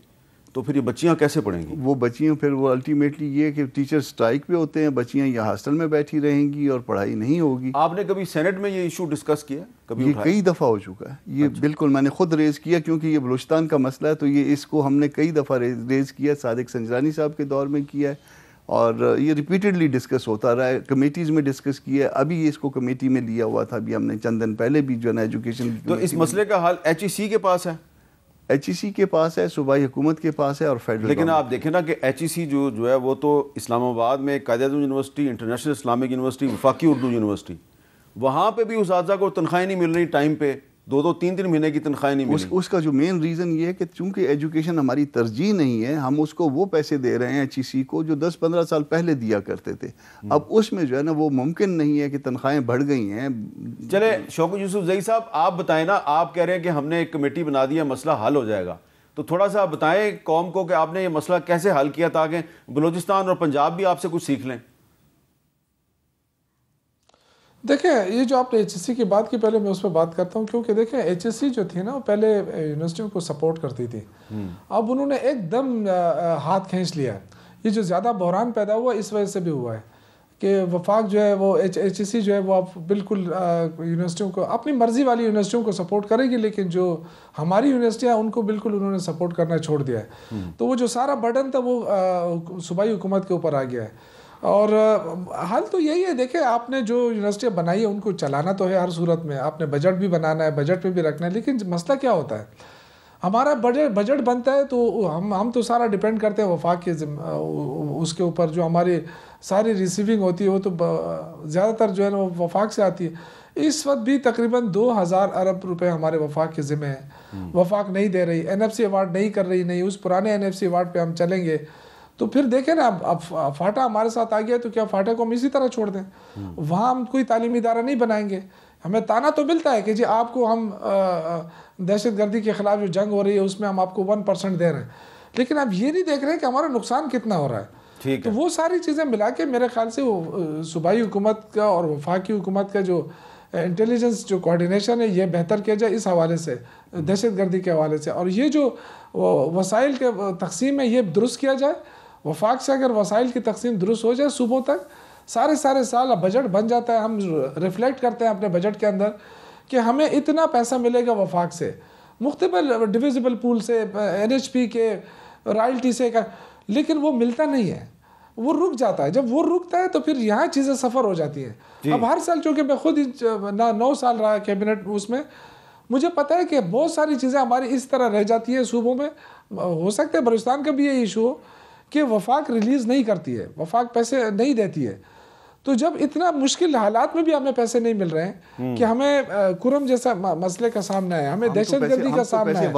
[SPEAKER 1] तो फिर ये बच्चियाँ कैसे पढ़ेंगी? वो
[SPEAKER 7] बच्चियाँ फिर वो अल्टीमेटली ये कि टीचर स्ट्राइक पे होते हैं, बच्चियाँ यहाँ हॉस्टल में बैठी रहेंगी और पढ़ाई नहीं होगी।
[SPEAKER 1] आपने कभी सेनेट में ये इशू डिस्कस किया? कभी
[SPEAKER 7] ये कई दफ़ा हो चुका है ये। अच्छा। बिल्कुल मैंने खुद रेज़ किया क्योंकि ये बलूचिस्तान का मसला है, तो ये इसको हमने कई दफ़ा रेज़ किया, सादिक संजरानी साहब के दौर में किया है और ये रिपीटेडली डिस्कस होता रहा है, कमेटीज़ में डिस्कस किया है। अभी ये इसको कमेटी में लिया हुआ था, अभी हमने चंद दिन पहले भी जो है ना एजुकेशन।
[SPEAKER 1] तो इस मसले का हल HEC के पास है,
[SPEAKER 7] HEC के पास है, सूबाई हुकूमत के पास है और फेडरल।
[SPEAKER 1] लेकिन आप देखें ना कि HEC जो है वो तो इस्लामाबाद में Quaid-e-Azam university, international Islamic university, वफाकी उर्दू यूनिवर्सिटी, वहाँ पे भी उसातिज़ा को तनख्वाहें नहीं मिल रही टाइम पे, 2-3 महीने की तनख्वाहें नहीं मिल रही।
[SPEAKER 7] उसका जो मेन रीज़न ये है कि चूंकि एजुकेशन हमारी तरजीह नहीं है, हम उसको वो पैसे दे रहे हैं HEC को जो 10-15 साल पहले दिया करते थे। अब उसमें जो है ना वो मुमकिन नहीं है कि तनख्वाहें बढ़ गई हैं।
[SPEAKER 1] चले शौकत यूसुफजई साहब, आप बताएं ना, आप कह रहे हैं कि हमने एक कमेटी बना दी है, मसला हल हो जाएगा, तो थोड़ा सा बताएं कौम को कि आपने ये मसला कैसे हल किया ताकि बलूचिस्तान और पंजाब भी आपसे कुछ सीख लें।
[SPEAKER 6] देखें, ये जो आपने HEC की बात की, पहले मैं उस पर बात करता हूँ, क्योंकि देखें HEC जो थी ना वो पहले यूनिवर्सिटियों को सपोर्ट करती थी, अब उन्होंने एकदम हाथ खींच लिया है। ये जो ज़्यादा बहरान पैदा हुआ इस वजह से भी हुआ है कि वफाक जो है वो HEC जो है वो आप बिल्कुल यूनिवर्सिटियों को, अपनी मर्ज़ी वाली यूनिवर्सिटियों को सपोर्ट करेगी, लेकिन जो हमारी यूनिवर्सिटियाँ उनको बिल्कुल उन्होंने सपोर्ट करना छोड़ दिया है। तो वो जो सारा बर्डन था वो सूबाई हुकूमत के ऊपर आ गया है। और हाल तो यही है, देखें आपने जो यूनिवर्सिटियाँ बनाई है उनको चलाना तो है हर सूरत में, आपने बजट भी बनाना है, बजट में भी रखना है, लेकिन मसला क्या होता है, हमारा बजट बनता है तो हम तो सारा डिपेंड करते हैं वफाक के उसके ऊपर। जो हमारी सारी रिसीविंग होती है वो तो ज़्यादातर जो है ना वो वफाक से आती है। इस वक्त भी तकरीबन 2000 अरब रुपए हमारे वफाक के ज़िम्मे हैं। वफाक नहीं दे रही, NFC अवार्ड नहीं कर रही, नहीं उस पुराने NFC अवार्ड पे हम चलेंगे तो फिर देखें ना, अब फाटा हमारे साथ आ गया तो क्या फाटा को हम इसी तरह छोड़ दें? वहाँ हम कोई तालीमी इदारा नहीं बनाएंगे। हमें ताना तो मिलता है कि जी आपको हम दहशतगर्दी के ख़िलाफ़ जो जंग हो रही है उसमें हम आपको 1% दे रहे हैं, लेकिन आप ये नहीं देख रहे हैं कि हमारा नुकसान कितना हो रहा है।
[SPEAKER 1] ठीक
[SPEAKER 6] तो
[SPEAKER 1] है।
[SPEAKER 6] वो सारी चीज़ें मिला के मेरे ख्याल से वो सूबाई हुकूमत का और वफाकी हुकूमत का जो इंटेलिजेंस जो कोऑर्डिनेशन है ये बेहतर किया जाए इस हवाले से, दहशतगर्दी के हवाले से, और ये जो वसाइल के तकसीम है ये दुरुस्त किया जाए। वफाक से अगर वसाइल की तकसीम दुरुस्त हो जाए सुबह तक सारे साल बजट बन जाता है, हम रिफ्लेक्ट करते हैं अपने बजट के अंदर कि हमें इतना पैसा मिलेगा वफाक से, मुख्तलिफ डिविजिबल पूल से, NHP के रॉयल्टी से, लेकिन वो मिलता नहीं है, वो रुक जाता है। जब वो रुकता है तो फिर यहाँ चीज़ें सफ़र हो जाती हैं। अब हर साल, चूँकि मैं खुद ही 9 साल रहा कैबिनेट उसमें, मुझे पता है कि बहुत सारी चीज़ें हमारी इस तरह रह जाती है सूबों में। हो सकता है बलूचिस्तान का भी ये इशू हो कि वफाक रिलीज़ नहीं करती है, वफाक पैसे नहीं देती है। तो जब इतना मुश्किल हालात में भी हमें पैसे नहीं मिल रहे हैं कि हमें कुरम जैसा मसले का सामना है, हमें दहशतगर्दी का सामना है,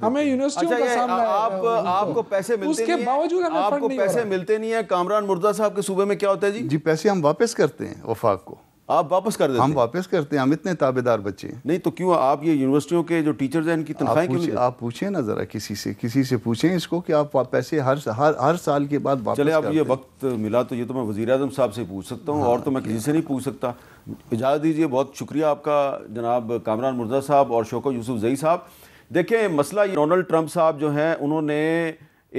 [SPEAKER 6] हमें यूनिवर्सिटियों का सामना है,
[SPEAKER 1] आपको पैसे मिलते
[SPEAKER 6] उसके बावजूद हमें
[SPEAKER 1] आपको पैसे मिलते नहीं है। कामरान मुर्तज़ा साहब के सूबे में क्या होता है जी?
[SPEAKER 7] जी पैसे हम वापस करते हैं वफाक को,
[SPEAKER 1] आप वापस कर देते हैं?
[SPEAKER 7] हम वापस करते हैं, हम इतने ताबेदार बच्चे हैं।
[SPEAKER 1] नहीं तो क्यों आप ये यूनिवर्सिटियों के जो टीचर्स हैं इनकी तनख्वाहें क्यों?
[SPEAKER 7] आप पूछें ना ज़रा किसी से पूछें इसको कि आप पैसे हर साल के बाद वापस
[SPEAKER 1] चले, आप ये वक्त मिला तो ये तो मैं वज़ीर आज़म साहब से पूछ सकता हूँ, और तो मैं किसी से नहीं पूछ सकता। इजाज़त दीजिए, बहुत शुक्रिया आपका जनाब कामरान मुर्तज़ा साहब और शौकत यूसुफ ज़ई साहब। देखें मसला, डोनाल्ड ट्रंप साहब जो हैं उन्होंने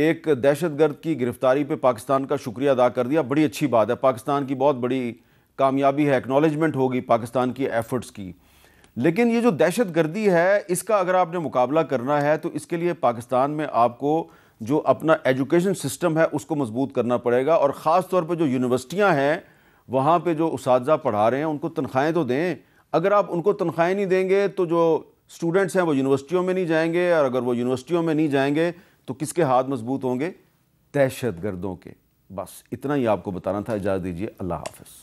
[SPEAKER 1] एक दहशतगर्द की गिरफ्तारी पे पाकिस्तान का शुक्रिया अदा कर दिया, बड़ी अच्छी बात है, पाकिस्तान की बहुत बड़ी कामयाबी है, एक्नॉलेजमेंट होगी पाकिस्तान की एफर्ट्स की। लेकिन ये जो दहशतगर्दी है इसका अगर आपने मुकाबला करना है तो इसके लिए पाकिस्तान में आपको जो अपना एजुकेशन सिस्टम है उसको मजबूत करना पड़ेगा, और ख़ास तौर पे जो यूनिवर्सिटियां हैं वहाँ पे जो उस्ताद पढ़ा रहे हैं उनको तनख्वाहें तो दें। अगर आप उनको तनख्वाहें नहीं देंगे तो जो स्टूडेंट्स हैं वो यूनिवर्सिटियों में नहीं जाएंगे, और अगर वो यूनिवर्सिटियों में नहीं जाएंगे तो किसके हाथ मजबूत होंगे? दहशतगर्दों के। बस इतना ही आपको बताना था। इजाज़त दीजिए, अल्लाह हाफ़िज़।